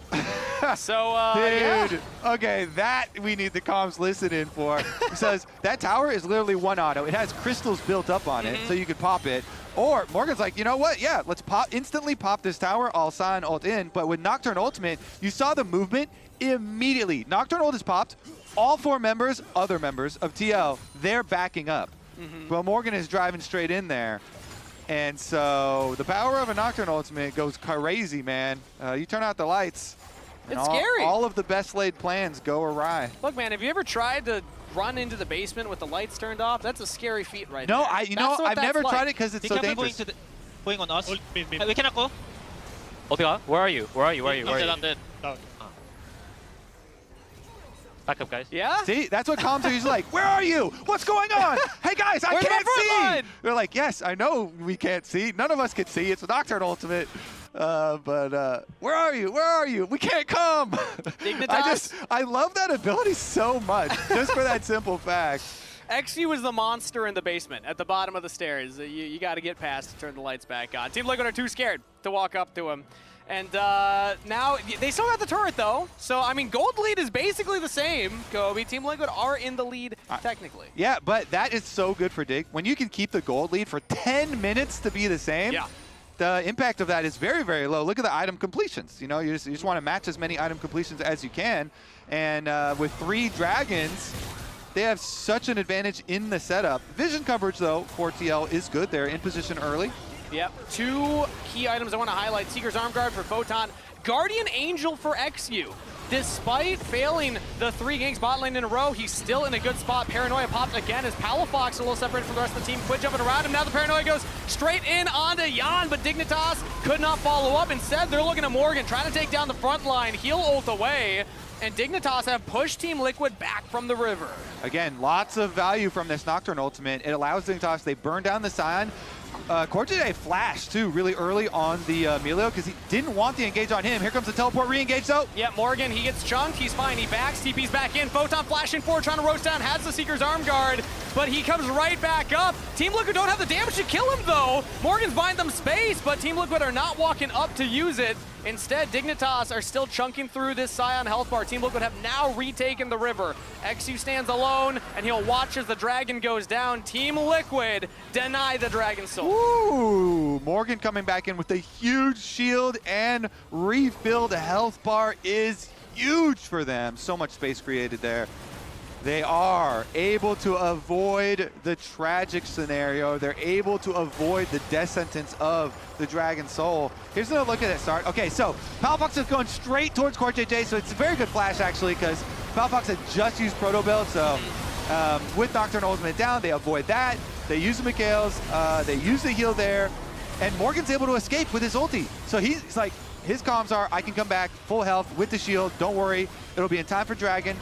So, Dude, yeah. okay, that we need the comms listen in for. It says that tower is literally one auto. It has crystals built up on it, so you could pop it. Or Morgan's like, you know what? Yeah, let's instantly pop this tower. I'll Sion ult in. But with Nocturne ultimate, you saw the movement immediately. Nocturne ult is popped. All 4 members, other members of TL, they're backing up. But Morgan is driving straight in there. And so the power of a Nocturne ultimate goes crazy, man. You turn out the lights. It's scary. All of the best laid plans go awry. Look, man, have you ever tried to run into the basement with the lights turned off? That's a scary feat right No, there. I've never tried it because it's Be so careful dangerous. going on us. Mid. We cannot go. 어디가? Where are you? Where are you? I'm dead. Down. Back up, guys. Yeah? See, that's what comms are usually like. Where are you? What's going on? Hey guys, I Where's my can't front see. line? They're like, yes, I know we can't see. None of us can see. It's a Nocturne ultimate. But where are you? Where are you? We can't come. Dignitas. I love that ability so much, just for that simple fact. eXyu is the monster in the basement at the bottom of the stairs. You got to get past to turn the lights back on. Team Liquid are too scared to walk up to him. And now, they still got the turret, though. So, I mean, gold lead is basically the same, Kobe. Team Liquid are in the lead, technically. Yeah, but that is so good for Dig. When you can keep the gold lead for 10 minutes to be the same, the impact of that is very, very low. Look at the item completions. You know, you just want to match as many item completions as you can. And with 3 dragons, they have such an advantage in the setup. Vision coverage, though, for TL is good. They're in position early. Yep. 2 key items I want to highlight. Seeker's Arm Guard for Photon. Guardian Angel for eXyu. Despite failing the 3 ganks bot lane in a row, he's still in a good spot. Paranoia popped again as Palafox a little separated from the rest of the team. Quid jumping around him. Now the Paranoia goes straight in onto Yeon, but Dignitas could not follow up. Instead, they're looking at Morgan, trying to take down the front line. He'll ult away, and Dignitas have pushed Team Liquid back from the river. Again, lots of value from this Nocturne ultimate. It allows Dignitas, they burn down the Sion. CoreJJ flashed, too, really early on the Milio because he didn't want the engage on him. Here comes the teleport re-engage, though. Yeah, Morgan, he gets chunked. He's fine. He backs. TP's back in. Photon flashing forward, trying to roast down. Has the Seeker's Arm Guard, but he comes right back up. Team Liquid don't have the damage to kill him, though. Morgan's buying them space, but Team Liquid are not walking up to use it. Instead, Dignitas are still chunking through this Sion health bar. Team Liquid have now retaken the river. eXyu stands alone, and he'll watch as the dragon goes down. Team Liquid deny the Dragon Soul. Ooh, Morgan coming back in with a huge shield and refilled health bar is huge for them. So much space created there. They are able to avoid the tragic scenario. They're able to avoid the death sentence of the Dragon Soul. Here's another look at it start. Okay, so Palafox is going straight towards CoreJJ, so it's a very good flash actually because Palafox had just used Proto Build, so with Nocturne ultimate down, they avoid that. They use the Mikhails, they use the heal there, and Morgan's able to escape with his ulti. So he's like, his comms are, I can come back full health with the shield, don't worry, it'll be in time for Dragon.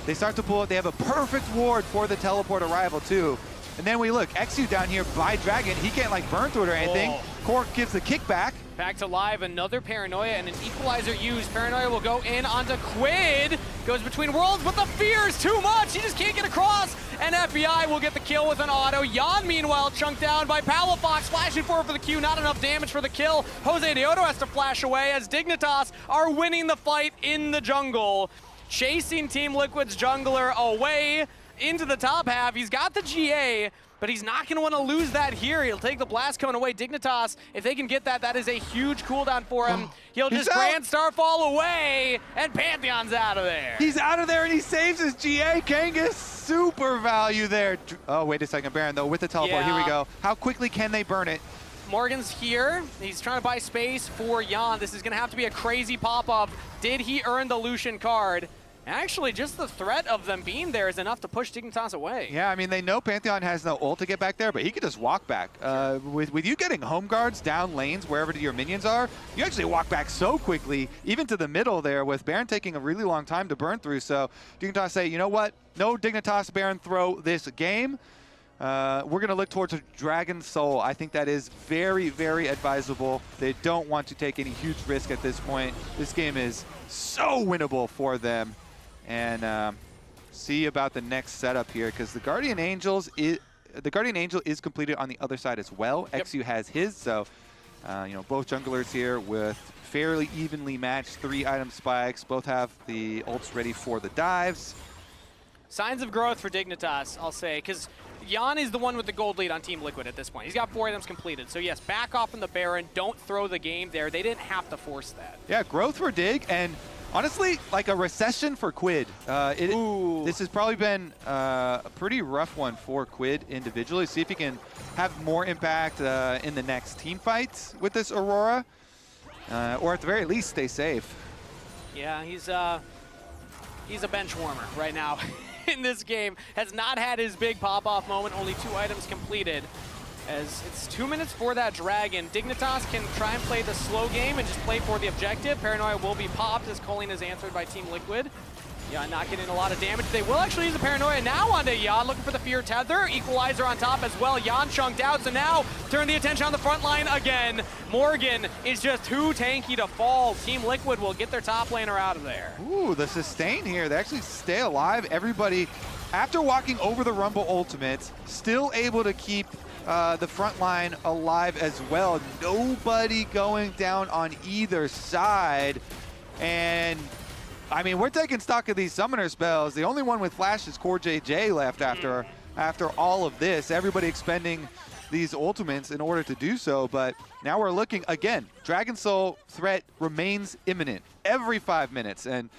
They start to pull it. They have a perfect ward for the teleport arrival, too. And then we look, eXyu down here by Dragon. He can't, like, burn through it or anything. Cork gives the kickback. Back to live, another Paranoia and an Equalizer used. Paranoia will go in onto Quid. Goes between worlds, but the fear is too much. He just can't get across. And FBI will get the kill with an auto. Yeon, meanwhile, chunked down by Palafox. Flashing forward for the Q. Not enough damage for the kill. Josedeodo has to flash away as Dignitas are winning the fight in the jungle. Chasing Team Liquid's jungler away into the top half. He's got the GA, but he's not going to want to lose that here. He'll take the blast coming away. Dignitas, if they can get that, that is a huge cooldown for him. He'll just Grand Starfall away, and Pantheon's out of there. He's out of there, and he saves his GA. Kangas, super value there. Oh, wait a second, Baron, though, with the teleport. Here we go. How quickly can they burn it? Morgan's here. He's trying to buy space for Yeon. This is going to have to be a crazy pop-up. Did he earn the Lucian card? Actually, just the threat of them being there is enough to push Dignitas away. Yeah, I mean, they know Pantheon has no ult to get back there, but he could just walk back. With you getting home guards down lanes wherever your minions are, you actually walk back so quickly, even to the middle there, with Baron taking a really long time to burn through. So Dignitas say, you know what? No Dignitas Baron throw this game. We're going to look towards a Dragon Soul. I think that is very, very advisable. They don't want to take any huge risk at this point. This game is so winnable for them. And see about the next setup here, because the Guardian Angel is completed on the other side as well. Yep. eXyu has his, so you know, both junglers here with fairly evenly matched 3-item spikes. Both have the ults ready for the dives. Signs of growth for Dignitas, I'll say, because Yeon is the one with the gold lead on Team Liquid at this point. He's got 4 items completed. So yes, back off from the Baron. Don't throw the game there. They didn't have to force that. Yeah, growth for Dig, and honestly, like a recession for Quid. This has probably been a pretty rough one for Quid individually. See if he can have more impact in the next team fights with this Aurora, or at the very least, stay safe. Yeah, he's a bench warmer right now in this game. Has not had his big pop-off moment. Only 2 items completed. As it's 2 minutes for that Dragon. Dignitas can try and play the slow game and just play for the objective. Paranoia will be popped as Culling is answered by Team Liquid. Yeah, not getting a lot of damage. They will actually use the Paranoia now onto Yeon, looking for the Fear Tether. Equalizer on top as well. Yeon chunked out, so now turn the attention on the front line again. Morgan is just too tanky to fall. Team Liquid will get their top laner out of there. Ooh, the sustain here. They actually stay alive. Everybody, after walking over the Rumble ultimate, still able to keep the front line alive as well. Nobody going down on either side. And I mean, we're taking stock of these summoner spells. The only one with flash is CoreJJ left after all of this. Everybody expending these ultimates in order to do so, but now we're looking again. Dragon Soul threat remains imminent every 5 minutes, and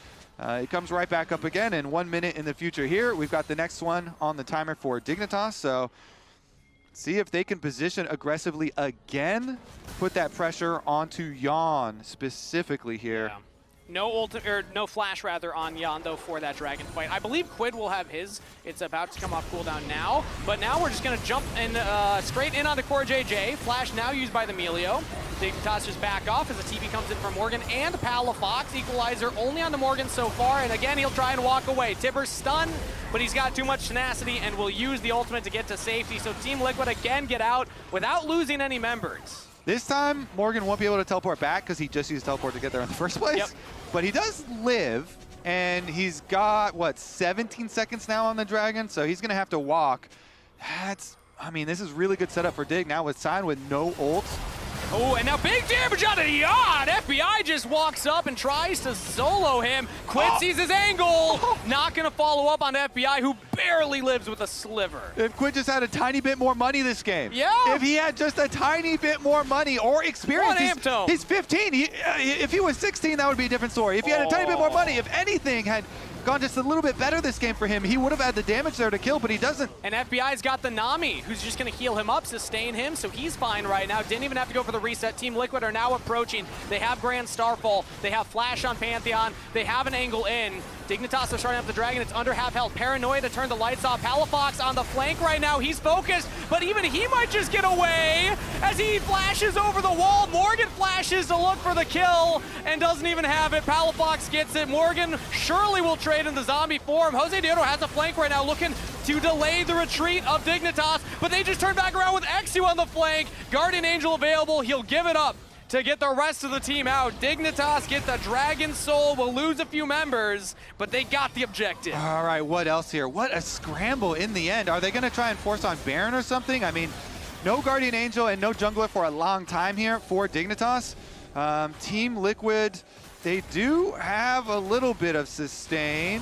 it comes right back up again in 1 minute in the future here. We've got the next one on the timer for Dignitas, so see if they can position aggressively again, put that pressure onto Yeon specifically here. Yeah. No flash rather on Yeon though for that Dragon fight. I believe Quid will have his. It's about to come off cooldown now, but now we're just gonna jump in straight in onto CoreJJ. Flash now used by the Milio. Dignitas just back off as the TP comes in from Morgan and Palafox. Equalizer only on the Morgan so far, and again he'll try and walk away. Tibber's stunned, but he's got too much tenacity and will use the ultimate to get to safety. So Team Liquid again get out without losing any members. This time, Morgan won't be able to teleport back because he just used teleport to get there in the first place. Yep. But he does live, and he's got, what, 17 seconds now on the Dragon, so he's going to have to walk. I mean, this is really good setup for Dig now with Sion with no ult. Oh, and now big damage on Yeon. FBI just walks up and tries to solo him. Quid sees his angle. Not going to follow up on FBI, who barely lives with a sliver. If Quid just had a tiny bit more money this game. Yeah. If he had just a tiny bit more money or experience. He's 15. If he was 16, that would be a different story. If he had a tiny bit more money, if anything had gone just a little bit better this game for him, he would have had the damage there to kill, but he doesn't. And FBI's got the Nami, who's just going to heal him up, sustain him, so he's fine right now. Didn't even have to go for the reset. Team Liquid are now approaching. They have Grand Starfall. They have Flash on Pantheon. They have an angle in. Dignitas are starting up the Dragon. It's under half health. Paranoia to turn the lights off. Palafox on the flank right now. He's focused, but even he might just get away as he flashes over the wall. Morgan flashes to look for the kill and doesn't even have it. Palafox gets it. Morgan surely will trade in the zombie form. Josedeodo has a flank right now, looking to delay the retreat of Dignitas, but they just turn back around with eXyu on the flank. Guardian Angel available. He'll give it up to get the rest of the team out. Dignitas get the Dragon Soul, will lose a few members, but they got the objective. All right, what else here? What a scramble in the end. Are they going to try and force on Baron or something? I mean, no Guardian Angel and no jungler for a long time here for Dignitas. Team Liquid, they do have a little bit of sustain.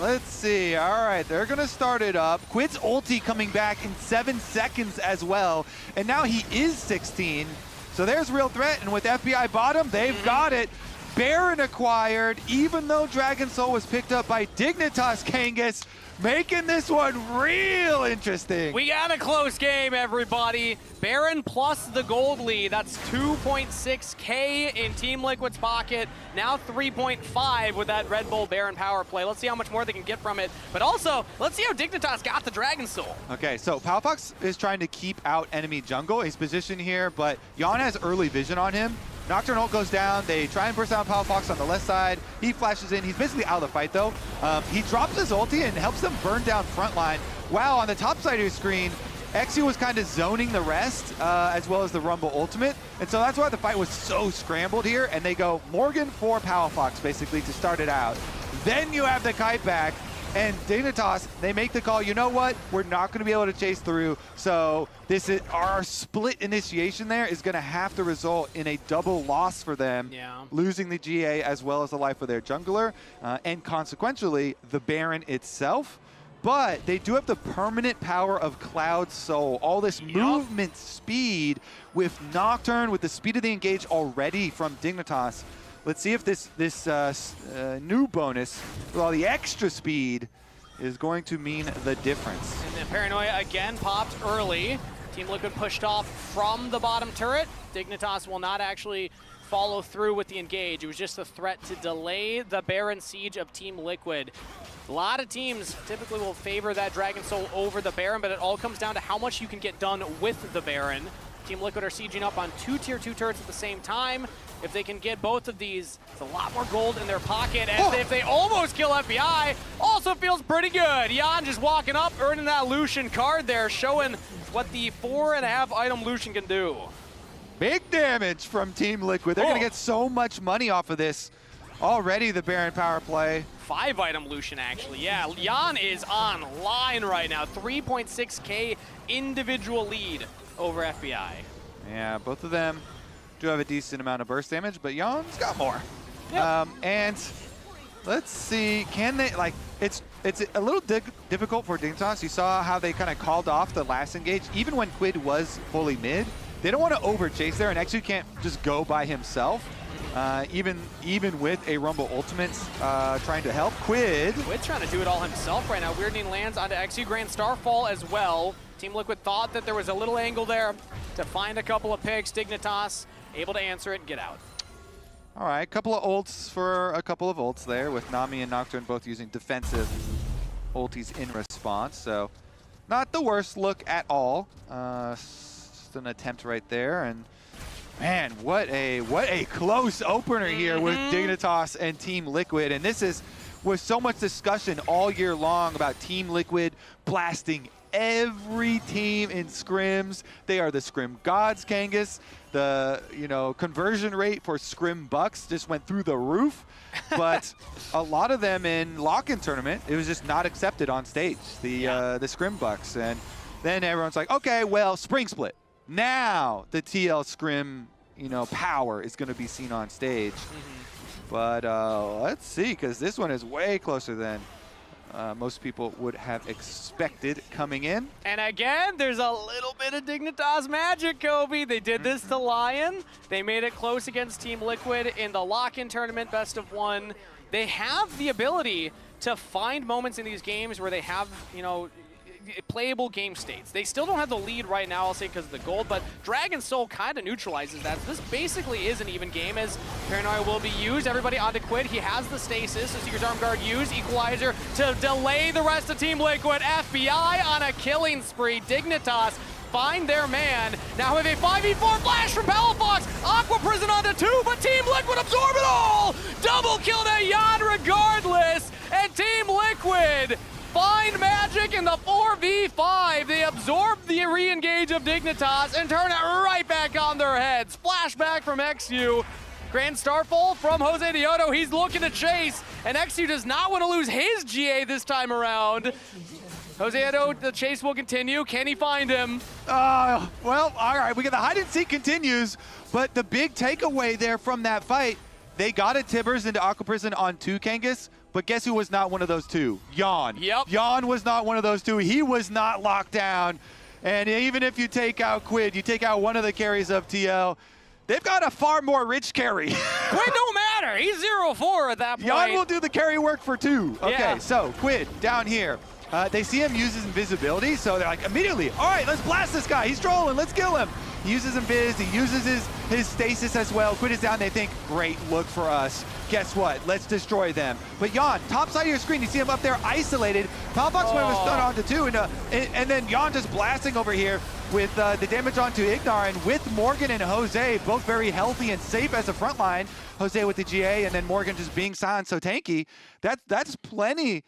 Let's see. All right, they're going to start it up. Quid's ulti coming back in 7 seconds as well, and now he is 16. So there's real threat, and with FBI bottom, they've got it. Baron acquired, even though Dragon Soul was picked up by Dignitas Kangas, making this one real interesting. We got a close game, everybody. Baron plus the gold lead. That's 2.6K in Team Liquid's pocket. Now 3.5 with that Red Bull Baron power play. Let's see how much more they can get from it. But also, let's see how Dignitas got the Dragon Soul. Okay, so Palafox is trying to keep out enemy jungle. He's positioned here, but Yeon has early vision on him. Nocturne ult goes down. They try and burst out Palafox on the left side. He flashes in. He's basically out of the fight, though. He drops his ulti and helps them burn down front line. Wow, on the top side of your screen, eXyu was kind of zoning the rest, as well as the Rumble ultimate. And so that's why the fight was so scrambled here. And they go Morgan for Palafox, basically, to start it out. Then you have the kite back. And Dignitas, they make the call, you know what? We're not going to be able to chase through. So this is our split initiation there is going to have to result in a double loss for them, losing the GA as well as the life of their jungler, and consequentially, the Baron itself. But they do have the permanent power of Cloud Soul. All this movement speed with Nocturne, with the speed of the engage already from Dignitas. Let's see if this new bonus with all the extra speed is going to mean the difference. And then Paranoia again popped early. Team Liquid pushed off from the bottom turret. Dignitas will not actually follow through with the engage. It was just a threat to delay the Baron siege of Team Liquid. A lot of teams typically will favor that Dragon Soul over the Baron, but it all comes down to how much you can get done with the Baron. Team Liquid are sieging up on 2 tier 2 turrets at the same time. If they can get both of these, it's a lot more gold in their pocket. And if they almost kill FBI, also feels pretty good. Yeon just walking up, earning that Lucian card there, showing what the 4.5 item Lucian can do. Big damage from Team Liquid. They're going to get so much money off of this. Already the Baron power play. 5 item Lucian, actually. Yeah, Yeon is online right now. 3.6K individual lead over FBI. Yeah, both of them do have a decent amount of burst damage, but Yeon's got more. Yep. And let's see, can they, like, it's a little difficult for Dignitas. You saw how they kind of called off the last engage, even when Quid was fully mid. They don't want to over chase there, and eXyu can't just go by himself. Even with a Rumble ultimate trying to help. Quid trying to do it all himself right now. Weirding lands onto eXyu. Grand Starfall as well. Team Liquid thought that there was a little angle there to find a couple of picks. Dignitas able to answer it and get out. All right, couple of ults for a couple of ults there, with Nami and Nocturne both using defensive ultis in response. So not the worst look at all. Just an attempt right there. And man, what a close opener here with Dignitas and Team Liquid. And this was so much discussion all year long about Team Liquid blasting every team in scrims. They are the scrim gods, Kangas. The conversion rate for scrim bucks just went through the roof. But a lot of them in lock-in tournament, it was just not accepted on stage, the scrim bucks. And then everyone's like, okay, well, spring split. Now the TL scrim, power is going to be seen on stage. But let's see, because this one is way closer than most people would have expected coming in. And again, there's a little bit of Dignitas magic, Kobe. They did this to Lion. They made it close against Team Liquid in the lock-in tournament best of 1. They have the ability to find moments in these games where they have, playable game states. They still don't have the lead right now, I'll say, because of the gold, but Dragon Soul kind of neutralizes that. So this basically is an even game, as Paranoia will be used. Everybody onto Quid. He has the stasis, so Seeker's Arm Guard used. Equalizer to delay the rest of Team Liquid. FBI on a killing spree. Dignitas find their man. Now with a 5v4 flash from Palafox. Aqua Prison onto 2, but Team Liquid absorb it all! Double kill to Yeon regardless, and Team Liquid find magic in the 4v5. They absorb the re-engage of Dignitas and turn it right back on their heads. Flashback from eXyu. Grand Starfall from Josedeodo. He's looking to chase, and eXyu does not want to lose his GA this time around. Josedeodo, the chase will continue. Can he find him? Well, all right. We got the hide and seek continues, but the big takeaway there from that fight, they got a Tibbers into Aqua Prison on 2, Kangas. But guess who was not one of those 2? Yeon. Yep. Yeon was not one of those 2. He was not locked down. And even if you take out Quid, you take out one of the carries of TL, they've got a far more rich carry. Quid don't matter. He's 0-4 at that point. Yeon will do the carry work for 2. Okay, Yeah. so Quid down here. They see him use his invisibility, so they're like, immediately, all right, let's blast this guy. He's trolling, let's kill him. He uses invis, he uses his stasis as well. Quid is down, they think, great look for us. Guess what? Let's destroy them. But Yeon, top side of your screen, you see him up there isolated. Palafox went with stun onto 2, and then Yeon just blasting over here with the damage onto Ignar, and with Morgan and Jose, both very healthy and safe as a front line. Jose with the GA, and then Morgan just being silent so tanky. That's plenty.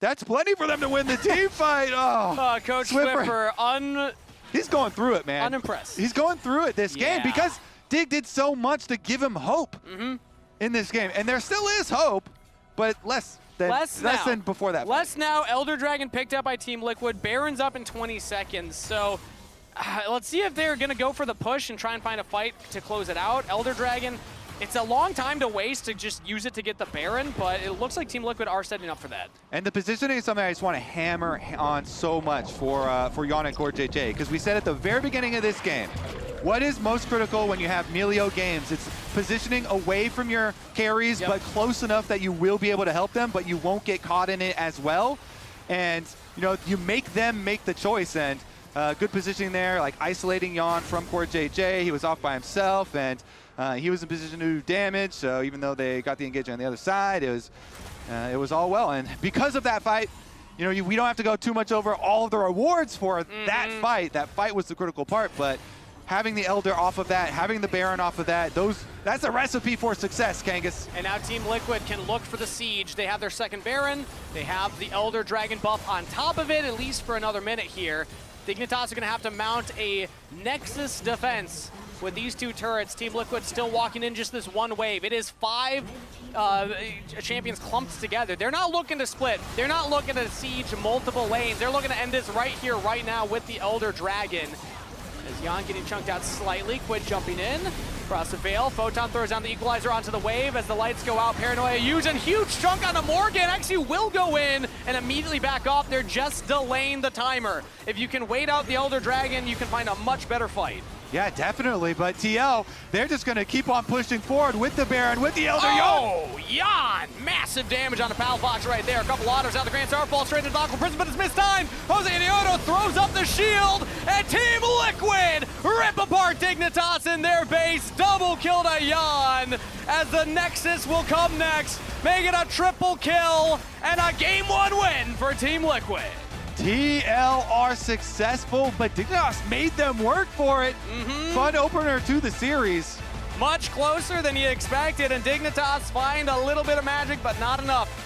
That's plenty for them to win the team fight. Oh, Coach Swiffer, he's going through it, man. Unimpressed. He's going through it this game because Dig did so much to give him hope in this game. And there still is hope, but less than before that. Less now. Elder Dragon picked up by Team Liquid. Baron's up in 20 seconds. So let's see if they're going to go for the push and try and find a fight to close it out. Elder Dragon, it's a long time to waste to just use it to get the Baron, but it looks like Team Liquid are setting up for that. And the positioning is something I just want to hammer on so much for Yeon and CoreJJ, because we said at the very beginning of this game, what is most critical when you have Milio games? It's positioning away from your carries, but close enough that you will be able to help them, but you won't get caught in it as well. And you make them make the choice, and good positioning there, like isolating Yeon from CoreJJ. He was off by himself, and he was in position to do damage, so even though they got the engagement on the other side, it was all well. And because of that fight, we don't have to go too much over all of the rewards for that fight. That fight was the critical part, but having the Elder off of that, having the Baron off of that, that's a recipe for success, Kangas. And now Team Liquid can look for the Siege. They have their second Baron. They have the Elder Dragon buff on top of it, at least for another minute here. Dignitas are going to have to mount a Nexus defense with these 2 turrets. Team Liquid still walking in just this one wave. It is 5 champions clumped together. They're not looking to split. They're not looking to siege multiple lanes. They're looking to end this right here, right now with the Elder Dragon. As Yeon getting chunked out slightly, Quid jumping in. Across the Veil, Photon throws down the Equalizer onto the wave as the lights go out. Paranoia using huge chunk onto Morgan. eXyu will go in and immediately back off. They're just delaying the timer. If you can wait out the Elder Dragon, you can find a much better fight. Yeah, definitely, but TL, they're just going to keep on pushing forward with the Baron, with the Elder. Yeon! Massive damage on the Palafox right there. A couple autos out the Grand Star, falls straight into the Aqua Prison, but it's missed time. Josedeodo throws up the shield, and Team Liquid rip apart Dignitas in their base. Double kill to Yeon, as the Nexus will come next, making a triple kill and a Game 1 win for Team Liquid. TL are successful, but Dignitas made them work for it. Fun opener to the series. Much closer than you expected, and Dignitas find a little bit of magic, but not enough.